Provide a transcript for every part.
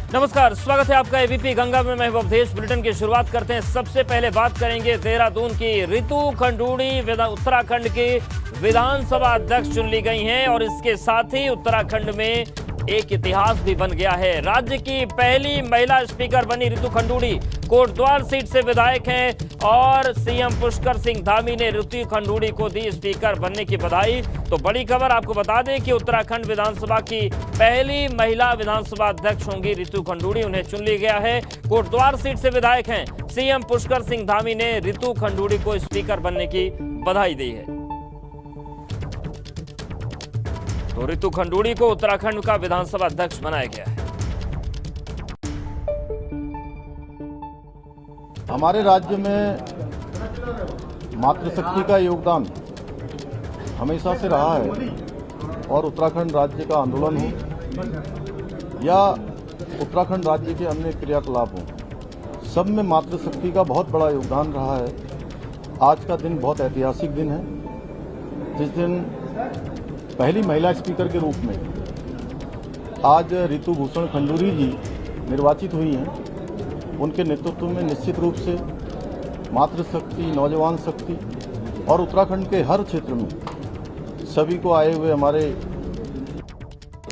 नमस्कार, स्वागत है आपका एबीपी गंगा में। मैं अवधेश। बुलेटिन की शुरुआत करते हैं। सबसे पहले बात करेंगे देहरादून की। रितु खंडूड़ी उत्तराखंड की विधानसभा अध्यक्ष चुन ली गई हैं और इसके साथ ही उत्तराखंड में एक इतिहास भी बन गया है। राज्य की पहली महिला स्पीकर बनी रितु खंडूड़ी कोटद्वार सीट से विधायक हैं और सीएम पुष्कर सिंह धामी ने रितु खंडूड़ी को दी स्पीकर बनने की बधाई। तो बड़ी खबर आपको बता दें कि उत्तराखंड विधानसभा की पहली महिला विधानसभा अध्यक्ष होंगी रितु खंडूड़ी। उन्हें चुन लिया गया है। कोटद्वार सीट से विधायक हैं। सीएम पुष्कर सिंह धामी ने रितु खंडूड़ी को स्पीकर बनने की बधाई दी है। तो रितु खंडूड़ी को उत्तराखंड का विधानसभा अध्यक्ष बनाया गया है। हमारे राज्य में मातृशक्ति का योगदान हमेशा से रहा है और उत्तराखंड राज्य का आंदोलन हो या उत्तराखंड राज्य के अन्य क्रियाकलाप हों, सब में मातृशक्ति का बहुत बड़ा योगदान रहा है। आज का दिन बहुत ऐतिहासिक दिन है, जिस दिन पहली महिला स्पीकर के रूप में आज रितु भूषण खंडूड़ी जी निर्वाचित हुई हैं। उनके नेतृत्व में निश्चित रूप से मातृशक्ति, नौजवान शक्ति और उत्तराखंड के हर क्षेत्र में सभी को आए हुए हमारे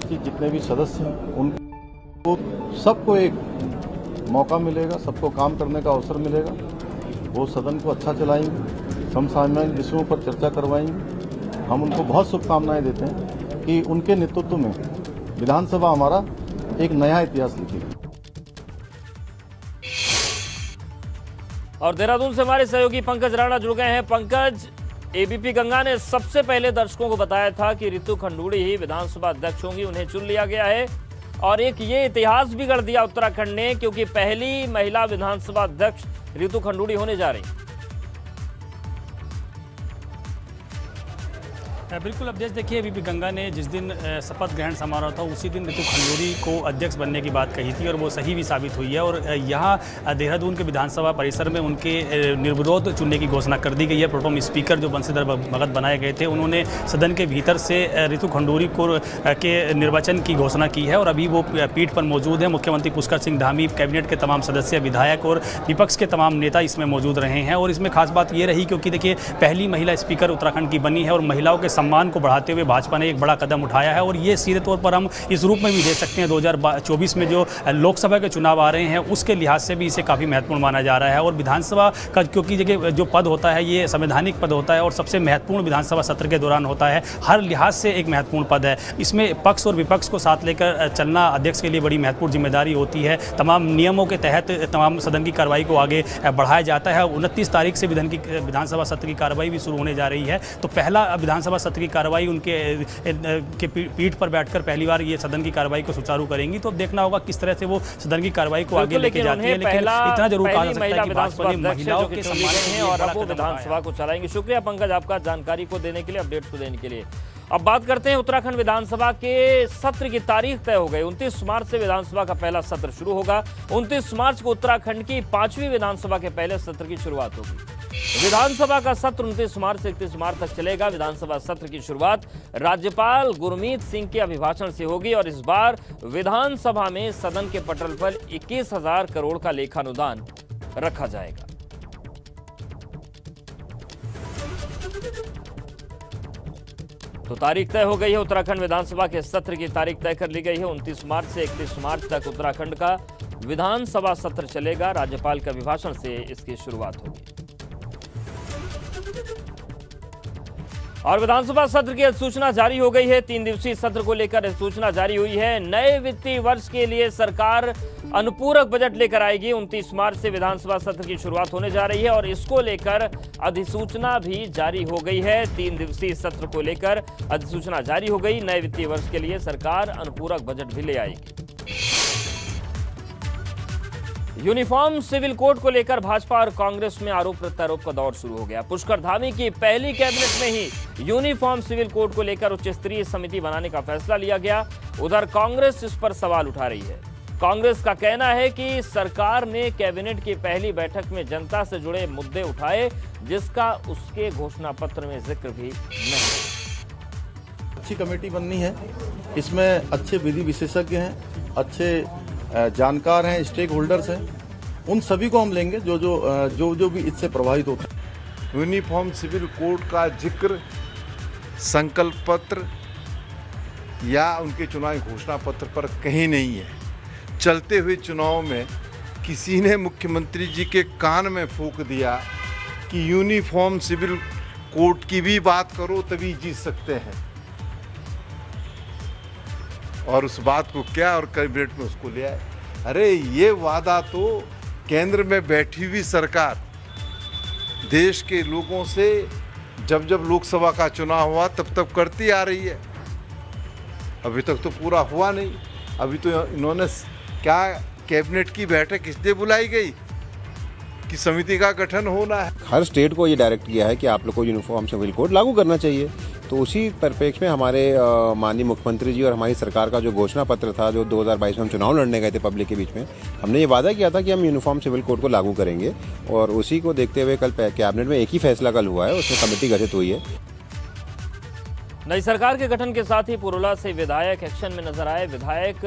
जितने भी सदस्य हैं उनको सबको एक मौका मिलेगा, सबको काम करने का अवसर मिलेगा। वो सदन को अच्छा चलाएंगे, समसामयिक विषयों पर चर्चा करवाएंगे। हम उनको बहुत शुभकामनाएं देते हैं कि उनके नेतृत्व में विधानसभा हमारा एक नया इतिहास लिखेगी। और देहरादून से हमारे सहयोगी पंकज राणा जुड़ गए हैं। पंकज, एबीपी गंगा ने सबसे पहले दर्शकों को बताया था कि रितु खंडूड़ी ही विधानसभा अध्यक्ष होंगी। उन्हें चुन लिया गया है और एक ये इतिहास भी गढ़ दिया उत्तराखंड ने, क्योंकि पहली महिला विधानसभा अध्यक्ष रितु खंडूड़ी होने जा रही। बिल्कुल अवधेश, देखिए एबीपी गंगा ने जिस दिन शपथ ग्रहण समारोह था उसी दिन रितु खंडूड़ी को अध्यक्ष बनने की बात कही थी और वो सही भी साबित हुई है। और यहाँ देहरादून के विधानसभा परिसर में उनके निर्विरोध चुनने की घोषणा कर दी गई है। प्रोटेम स्पीकर जो बंशीधर भगत बनाए गए थे, उन्होंने सदन के भीतर से रितु खंडूड़ी को के निर्वाचन की घोषणा की है और अभी वो पीठ पर मौजूद है। मुख्यमंत्री पुष्कर सिंह धामी, कैबिनेट के तमाम सदस्य, विधायक और विपक्ष के तमाम नेता इसमें मौजूद रहे हैं। और इसमें खास बात ये रही क्योंकि देखिए पहली महिला स्पीकर उत्तराखंड की बनी है और महिलाओं के सम्मान को बढ़ाते हुए भाजपा ने एक बड़ा कदम उठाया है। और ये सीधे तौर पर हम इस रूप में भी देख सकते हैं 2024 में जो लोकसभा के चुनाव आ रहे हैं उसके लिहाज से भी इसे काफ़ी महत्वपूर्ण माना जा रहा है। और विधानसभा का क्योंकि जो पद होता है ये संवैधानिक पद होता है और सबसे महत्वपूर्ण विधानसभा सत्र के दौरान होता है, हर लिहाज से एक महत्वपूर्ण पद है। इसमें पक्ष और विपक्ष को साथ लेकर चलना अध्यक्ष के लिए बड़ी महत्वपूर्ण जिम्मेदारी होती है। तमाम नियमों के तहत तमाम सदन की कार्रवाई को आगे बढ़ाया जाता है। 29 तारीख से विधानसभा सत्र की कार्रवाई भी शुरू होने जा रही है। तो पहला विधानसभा सत्र की कार्रवाई उनके पीठ पर बैठकर पहली बार ये सदन की कार्रवाई को सुचारू करेंगी। तो अब देखना होगा किस तरह से वो सदन की कार्रवाई को आगे लेके जाती है। लेकिन इतना जरूर कहा जा सकता है कि भाजपा ने महिलाओं के सम्मान के लिए और वो विधानसभा को चलाएंगे। शुक्रिया पंकज आपका जानकारी को देने के लिए, अपडेट्स को देने के लिए। अब बात करते हैं उत्तराखंड विधानसभा के सत्र की तारीख तय हो गई। 29 मार्च से विधानसभा का पहला सत्र शुरू होगा। 29 मार्च को उत्तराखंड की 5वीं विधानसभा के पहले सत्र की शुरुआत होगी। विधानसभा का सत्र 29 मार्च से 31 मार्च तक चलेगा। विधानसभा सत्र की शुरुआत राज्यपाल गुरमीत सिंह के अभिभाषण से होगी और इस बार विधानसभा में सदन के पटल पर 21,000 करोड़ का लेखानुदान रखा जाएगा। तो तारीख तय हो गई है। उत्तराखंड विधानसभा के सत्र की तारीख तय कर ली गई है। 29 मार्च से 31 मार्च तक उत्तराखंड का विधानसभा सत्र चलेगा। राज्यपाल के अभिभाषण से इसकी शुरुआत होगी और विधानसभा सत्र की अधिसूचना जारी हो गई है। 3 दिवसीय सत्र को लेकर अधिसूचना जारी हुई है। नए वित्तीय वर्ष के लिए सरकार अनुपूरक बजट लेकर आएगी। 29 मार्च से विधानसभा सत्र की शुरुआत होने जा रही है और इसको लेकर अधिसूचना भी जारी हो गई है। 3 दिवसीय सत्र को लेकर अधिसूचना जारी हो गई। नए वित्तीय वर्ष के लिए सरकार अनुपूरक बजट भी ले आएगी। यूनिफॉर्म सिविल कोड को लेकर भाजपा और कांग्रेस में आरोप प्रत्यारोप का दौर शुरू हो गया। पुष्कर धामी की पहली कैबिनेट में ही यूनिफॉर्म सिविल कोड को लेकर उच्च स्तरीय समिति बनाने का फैसला लिया गया। उधर कांग्रेस इस पर सवाल उठा रही है। कांग्रेस का कहना है कि सरकार ने कैबिनेट की पहली बैठक में जनता से जुड़े मुद्दे उठाए, जिसका उसके घोषणा पत्र में जिक्र भी नहीं। अच्छी कमेटी बननी है, इसमें अच्छे विधि विशेषज्ञ हैं, अच्छे जानकार हैं, स्टेक होल्डर्स हैं, उन सभी को हम लेंगे जो भी इससे प्रभावित होते हैं। यूनिफॉर्म सिविल कोड का जिक्र संकल्प पत्र या उनके चुनावी घोषणा पत्र पर कहीं नहीं है। चलते हुए चुनाव में किसी ने मुख्यमंत्री जी के कान में फूंक दिया कि यूनिफॉर्म सिविल कोड की भी बात करो तभी जीत सकते हैं, और उस बात को क्या और कैबिनेट में उसको ले आए। अरे ये वादा तो केंद्र में बैठी हुई सरकार देश के लोगों से जब जब लोकसभा का चुनाव हुआ तब करती आ रही है। अभी तक तो पूरा हुआ नहीं। अभी तो इन्होंने क्या कैबिनेट की बैठक इसलिए बुलाई गई कि समिति का गठन होना है। हर स्टेट को ये डायरेक्ट किया है कि आप लोग को यूनिफॉर्म सिविल कोड लागू करना चाहिए। तो उसी परिप्रेक्ष्य में हमारे माननीय मुख्यमंत्री जी और हमारी सरकार का जो घोषणा पत्र था, जो 2022 में हम चुनाव लड़ने गए थे पब्लिक के बीच में, हमने ये वादा किया था कि हम यूनिफॉर्म सिविल कोड को लागू करेंगे, और उसी को देखते हुए कल कैबिनेट में एक ही फैसला कल हुआ है, उसमें कमेटी गठित हुई है। नई सरकार के गठन के साथ ही पुरोला से विधायक एक्शन में नजर आए। विधायक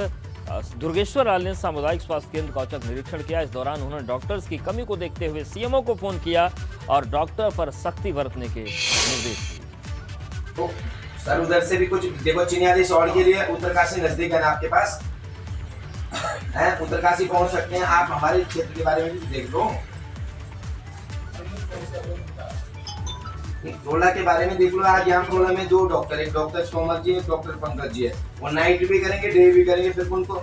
दुर्गेश्वर लाल ने सामुदायिक स्वास्थ्य केंद्र का औचक निरीक्षण किया। इस दौरान उन्होंने डॉक्टर्स की कमी को देखते हुए सीएमओ को फोन किया और डॉक्टर पर सख्ती बरतने के निर्देश दिए। तो सर उधर से भी कुछ देखो, चिन्याली सौड़ के लिए उत्तरकाशी नजदीक है ना आपके पास है, उत्तरकाशी पहुंच सकते हैं आप। हमारे क्षेत्र के बारे में भी देख लो, प्रोला के बारे में देख लो। आज यहाँ प्रोला में 2 डॉक्टर, एक डॉक्टर सोमल जी, एक डॉक्टर पंकज जी है। वो नाइट भी करेंगे, डे भी करेंगे। फिर उनको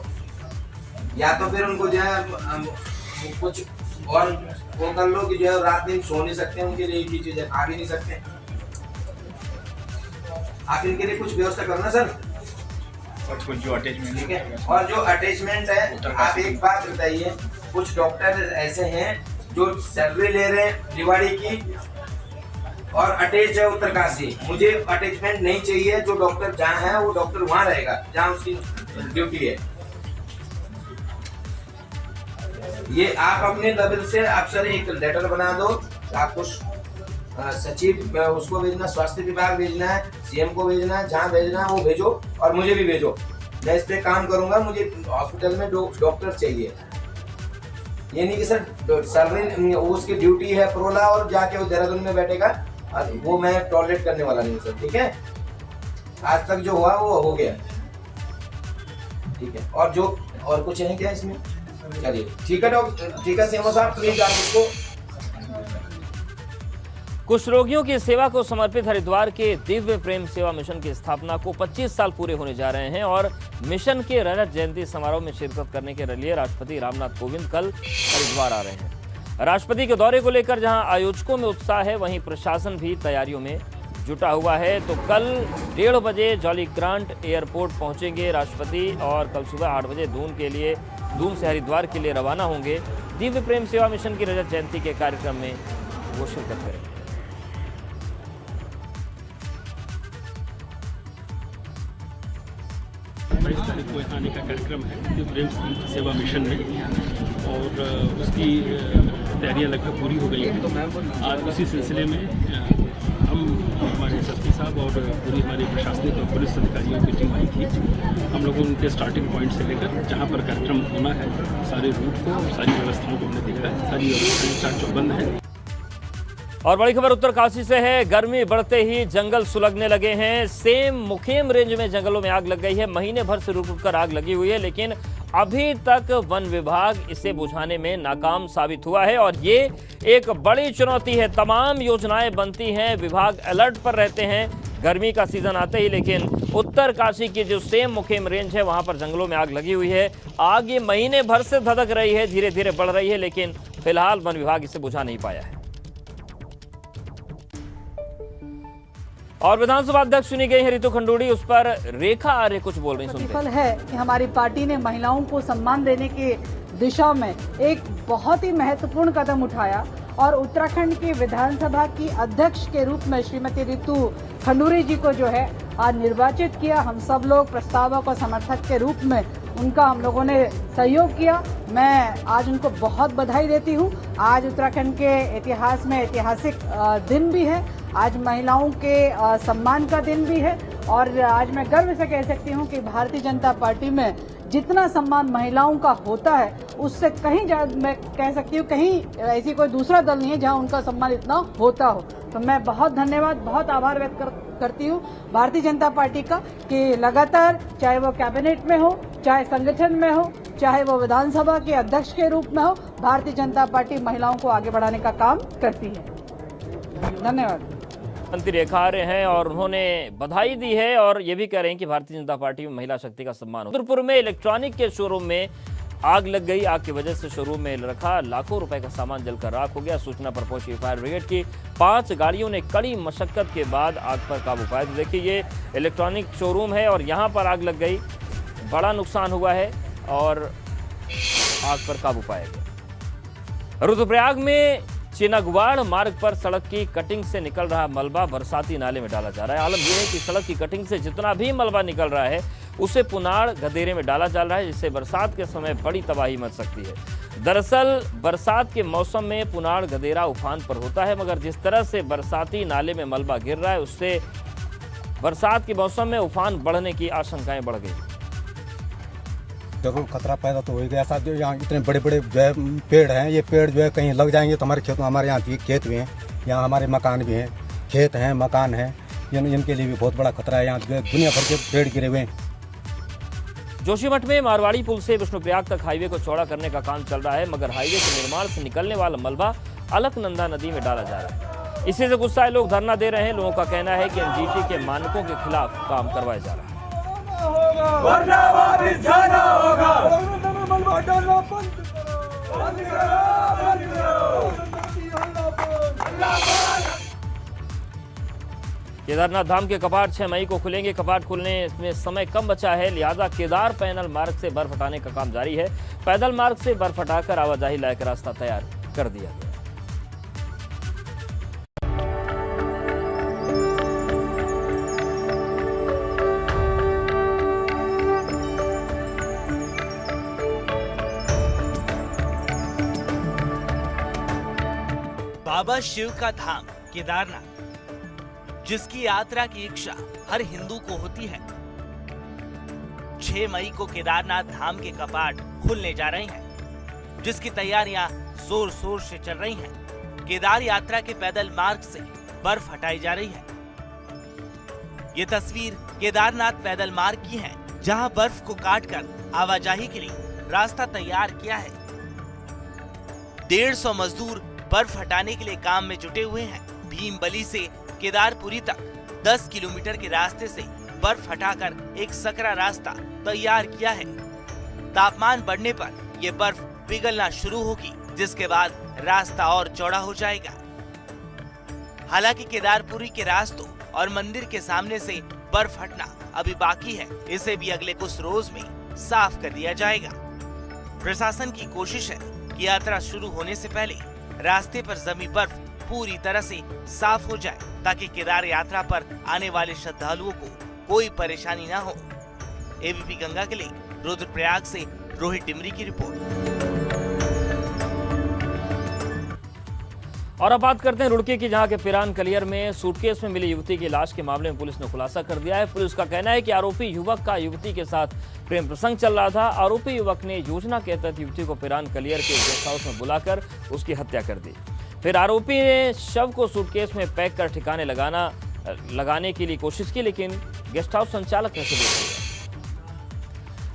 या तो फिर उनको जो है कुछ और वो कर लो कि जो है रात दिन सो नहीं सकते, उनके लिए एक ही चीज है, खा भी नहीं सकते। आप इनके लिए कुछ व्यवस्था करना सर, और कुछ जो अटैचमेंट, ठीक है। और जो अटैचमेंट है, आप एक बात बताइए, कुछ डॉक्टर ऐसे हैं जो सैलरी ले रहे हैं दिवाड़ी की और अटैच है उत्तरकाशी। मुझे अटैचमेंट नहीं चाहिए। जो डॉक्टर जहाँ है वो डॉक्टर वहाँ रहेगा जहाँ उसकी ड्यूटी है। ये आप अपने लेवल से आप सर एक लेटर बना दो, आपको सचिव उसको भेजना, स्वास्थ्य विभाग भेजना है, सीएम को भेजना है, जहाँ भेजना है वो भेजो और मुझे भी भेजो। मैं इस पे काम करूंगा। मुझे हॉस्पिटल में डॉक्टर चाहिए। ये नहीं कि सर सर्वे उसकी ड्यूटी है प्रोला और जाके वो देहरादून में बैठेगा, वो मैं टॉलरेट करने वाला नहीं सर, ठीक है। आज तक जो हुआ वो हो गया, ठीक है। और कुछ है क्या इसमें? चलिए ठीक है डॉक्टर, ठीक है सीएमओ साहब, प्लीज आप इसको। कुष्ठ रोगियों की सेवा को समर्पित हरिद्वार के दिव्य प्रेम सेवा मिशन की स्थापना को 25 साल पूरे होने जा रहे हैं, और मिशन के रजत जयंती समारोह में शिरकत करने के लिए राष्ट्रपति रामनाथ कोविंद कल हरिद्वार आ रहे हैं। राष्ट्रपति के दौरे को लेकर जहां आयोजकों में उत्साह है, वहीं प्रशासन भी तैयारियों में जुटा हुआ है। तो कल 1:30 बजे जॉली ग्रांट एयरपोर्ट पहुंचेंगे राष्ट्रपति, और कल सुबह 8 बजे दून से हरिद्वार के लिए रवाना होंगे। दिव्य प्रेम सेवा मिशन की रजत जयंती के कार्यक्रम में वो शिरकत करेंगे। 22 तारीख को आने का कार्यक्रम है दिव्य प्रेम सेवा मिशन में, और उसकी तैयारियां लगभग पूरी हो गई हैं। आज उसी सिलसिले में हम हमारे एसएसपी साहब और पूरी हमारी प्रशासनिक और पुलिस अधिकारियों की टीम आई थी। हम लोगों उनके स्टार्टिंग पॉइंट से लेकर जहाँ पर कार्यक्रम होना है सारे रूट को, सारी व्यवस्थाओं को हमने देखा है। सारी व्यवस्थाएं चाक चौबंद हैं। और बड़ी खबर उत्तरकाशी से है। गर्मी बढ़ते ही जंगल सुलगने लगे हैं। सेम मुखेम रेंज में जंगलों में आग लग गई है। महीने भर से रुक कर आग लगी हुई है, लेकिन अभी तक वन विभाग इसे बुझाने में नाकाम साबित हुआ है, और ये एक बड़ी चुनौती है। तमाम योजनाएं बनती हैं, विभाग अलर्ट पर रहते हैं गर्मी का सीजन आते ही, लेकिन उत्तरकाशी की जो सेम मुखेम रेंज है वहां पर जंगलों में आग लगी हुई है। आग ये महीने भर से धधक रही है, धीरे धीरे बढ़ रही है, लेकिन फिलहाल वन विभाग इसे बुझा नहीं पाया है। और विधानसभा अध्यक्ष चुनी गई है रितु खंडूड़ी, उस पर रेखा आर्य कुछ बोल रही। प्रतिफल है कि हमारी पार्टी ने महिलाओं को सम्मान देने की दिशा में एक बहुत ही महत्वपूर्ण कदम उठाया, और उत्तराखंड की विधानसभा की अध्यक्ष के रूप में श्रीमती रितु खंडूड़ी जी को जो है आज निर्वाचित किया। हम सब लोग प्रस्तावक और समर्थक के रूप में उनका हम लोगों ने सहयोग किया। मैं आज उनको बहुत बधाई देती हूँ। आज उत्तराखंड के इतिहास में ऐतिहासिक दिन भी है, आज महिलाओं के सम्मान का दिन भी है, और आज मैं गर्व से कह सकती हूँ कि भारतीय जनता पार्टी में जितना सम्मान महिलाओं का होता है उससे कहीं ज़्यादा, मैं कह सकती हूँ कहीं ऐसी कोई दूसरा दल नहीं है जहाँ उनका सम्मान इतना होता हो। तो मैं बहुत धन्यवाद, बहुत आभार व्यक्त करती हूँ भारतीय जनता पार्टी का कि लगातार, चाहे वो कैबिनेट में हो, चाहे संगठन में हो, चाहे वो विधानसभा के अध्यक्ष के रूप में हो, भारतीय जनता पार्टी महिलाओं को आगे बढ़ाने का काम करती है। धन्यवाद। अंतिम रेखा आ रहे हैं और उन्होंने बधाई दी है और ये भी कह रहे हैं कि भारतीय जनता पार्टी में महिला शक्ति का सम्मान हो। रुद्रपुर में इलेक्ट्रॉनिक के शोरूम में आग लग गई। आग की वजह से शोरूम में रखा लाखों रुपए का सामान जलकर राख हो गया। सूचना पर पहुंची फायर ब्रिगेड की 5 गाड़ियों ने कड़ी मशक्कत के बाद आग पर काबू पाया। तो देखिए, ये इलेक्ट्रॉनिक शोरूम है और यहाँ पर आग लग गई, बड़ा नुकसान हुआ है और आग पर काबू पाया गया। रुद्रप्रयाग में चिनगवाड़ मार्ग पर सड़क की कटिंग से निकल रहा मलबा बरसाती नाले में डाला जा रहा है। आलम यह है कि सड़क की कटिंग से जितना भी मलबा निकल रहा है उसे पुनाड़ गदेरे में डाला जा रहा है, जिससे बरसात के समय बड़ी तबाही मच सकती है। दरअसल बरसात के मौसम में पुनाड़ गदेरा उफान पर होता है, मगर जिस तरह से बरसाती नाले में मलबा गिर रहा है उससे बरसात के मौसम में उफान बढ़ने की आशंकाएं बढ़ गई। जरूर खतरा पैदा तो हो ही गया साहब। जो यहाँ इतने बड़े बड़े जो है पेड़ हैं, ये पेड़ जो है कहीं लग जाएंगे तो हमारे खेत में, हमारे यहाँ भी खेत भी हैं, यहाँ हमारे मकान भी हैं, खेत हैं, मकान हैं, इनके लिए भी बहुत बड़ा खतरा है। यहाँ जो है दुनिया भर के पेड़ गिरे हुए हैं। जोशीमठ में मारवाड़ी पुल से विष्णुप्रयाग तक हाईवे को चौड़ा करने का काम चल रहा है, मगर हाईवे के निर्माण से निकलने वाला मलबा अलकनंदा नदी में डाला जा रहा है। इसी से गुस्साए लोग धरना दे रहे हैं। लोगों का कहना है कि एनजीटी के मानकों के खिलाफ काम करवाया जा रहा है। केदारनाथ धाम के कपाट 6 मई को खुलेंगे। कपाट खुलने में समय कम बचा है, लिहाजा केदार पैदल मार्ग से बर्फ हटाने का काम जारी है। पैदल मार्ग से बर्फ हटाकर आवाजाही लायक रास्ता तैयार कर दिया गया। बाबा शिव का धाम केदारनाथ, जिसकी यात्रा की इच्छा हर हिंदू को होती है। 6 मई को केदारनाथ धाम के कपाट खुलने जा रहे हैं, जिसकी तैयारियां जोर शोर से चल रही हैं। केदार यात्रा के पैदल मार्ग से बर्फ हटाई जा रही है। ये तस्वीर केदारनाथ पैदल मार्ग की है, जहां बर्फ को काटकर आवाजाही के लिए रास्ता तैयार किया है। 150 मजदूर बर्फ हटाने के लिए काम में जुटे हुए हैं। भीमबली से केदारपुरी तक 10 किलोमीटर के रास्ते से बर्फ हटाकर एक सकरा रास्ता तैयार किया है। तापमान बढ़ने पर यह बर्फ पिघलना शुरू होगी, जिसके बाद रास्ता और चौड़ा हो जाएगा। हालांकि केदारपुरी के रास्तों और मंदिर के सामने से बर्फ हटना अभी बाकी है। इसे भी अगले कुछ रोज में साफ कर दिया जाएगा। प्रशासन की कोशिश है कि यात्रा शुरू होने से पहले रास्ते पर जमी बर्फ पूरी तरह से साफ हो जाए, ताकि केदार यात्रा पर आने वाले श्रद्धालुओं को कोई परेशानी न हो। एबीपी गंगा के लिए रुद्रप्रयाग से रोहित डिमरी की रिपोर्ट। और अब बात करते हैं रुड़की की, जहां के पिरान कलियर में सूटकेस में मिली युवती की लाश के मामले में पुलिस ने खुलासा कर दिया है। पुलिस का कहना है कि आरोपी युवक का युवती के साथ प्रेम प्रसंग चल रहा था। आरोपी युवक ने योजना के तहत युवती को पिरान कलियर के गेस्ट हाउस में बुलाकर उसकी हत्या कर दी। फिर आरोपी ने शव को सूटकेस में पैक कर ठिकाने लगाने के लिए कोशिश की, लेकिन गेस्ट हाउस संचालक ने उसे रोक दिया।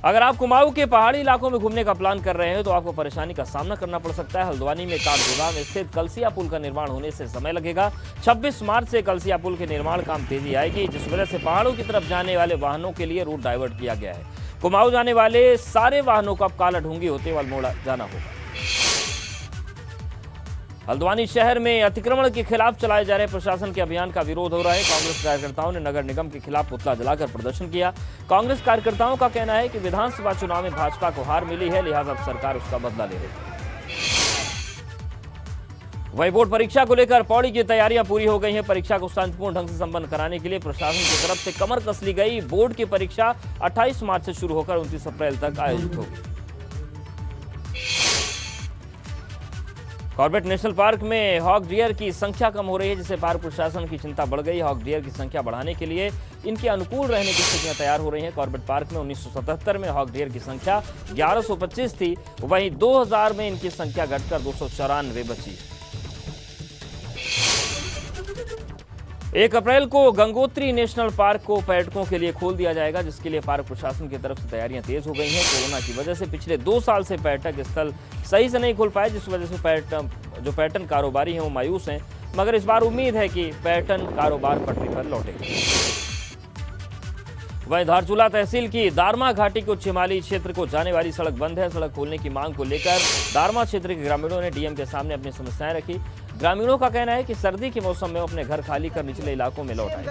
अगर आप कुमाऊं के पहाड़ी इलाकों में घूमने का प्लान कर रहे हैं तो आपको परेशानी का सामना करना पड़ सकता है। हल्द्वानी में काठगोदाम स्थित कलसिया पुल का निर्माण होने से समय लगेगा। 26 मार्च से कलसिया पुल के निर्माण काम तेजी आएगी, जिस वजह से पहाड़ों की तरफ जाने वाले वाहनों के लिए रूट डाइवर्ट किया गया है। कुमाऊं जाने वाले सारे वाहनों को अब काला ढूंगी होते हुए अल्मोड़ा जाना होगा। हल्द्वानी शहर में अतिक्रमण के खिलाफ चलाए जा रहे प्रशासन के अभियान का विरोध हो रहा है। कांग्रेस कार्यकर्ताओं ने नगर निगम के खिलाफ पुतला जलाकर प्रदर्शन किया। कांग्रेस कार्यकर्ताओं का कहना है कि विधानसभा चुनाव में भाजपा को हार मिली है, लिहाजा अब सरकार उसका बदला ले रही है। वही बोर्ड परीक्षा को लेकर पौड़ी की तैयारियां पूरी हो गई हैं। परीक्षा को शांतिपूर्ण ढंग से संपन्न कराने के लिए प्रशासन की तरफ से कमर कस ली गई। बोर्ड की परीक्षा 28 मार्च से शुरू होकर 29 अप्रैल तक आयोजित होगी। कॉर्बेट नेशनल पार्क में हॉक डियर की संख्या कम हो रही है, जिससे पार्क प्रशासन की चिंता बढ़ गई। हॉक डियर की संख्या बढ़ाने के लिए इनके अनुकूल रहने की स्थितियां तैयार हो रही हैं। कॉर्बेट पार्क में 1977 में हॉक डियर की संख्या 1125 थी, वहीं 2000 में इनकी संख्या घटकर 294 बची। 1 अप्रैल को गंगोत्री नेशनल पार्क को पर्यटकों के लिए खोल दिया जाएगा, जिसके लिए पार्क प्रशासन की तरफ से तैयारियां तेज हो गई हैं। कोरोना की वजह से पिछले 2 साल से पर्यटक स्थल सही से नहीं खुल पाए, जिस वजह से पर्यटन कारोबारी हैं वो मायूस हैं, मगर इस बार उम्मीद है कि पर्यटन कारोबार पटरी पर लौटेगा। वहीं धारचूला तहसील की दारमा घाटी को चिमाली क्षेत्र को जाने वाली सड़क बंद है। सड़क खोलने की मांग को लेकर दारमा क्षेत्र के ग्रामीणों ने डीएम के सामने अपनी समस्याएं रखी। ग्रामीणों का कहना है कि सर्दी के मौसम में वो अपने घर खाली कर निचले इलाकों में लौट आए।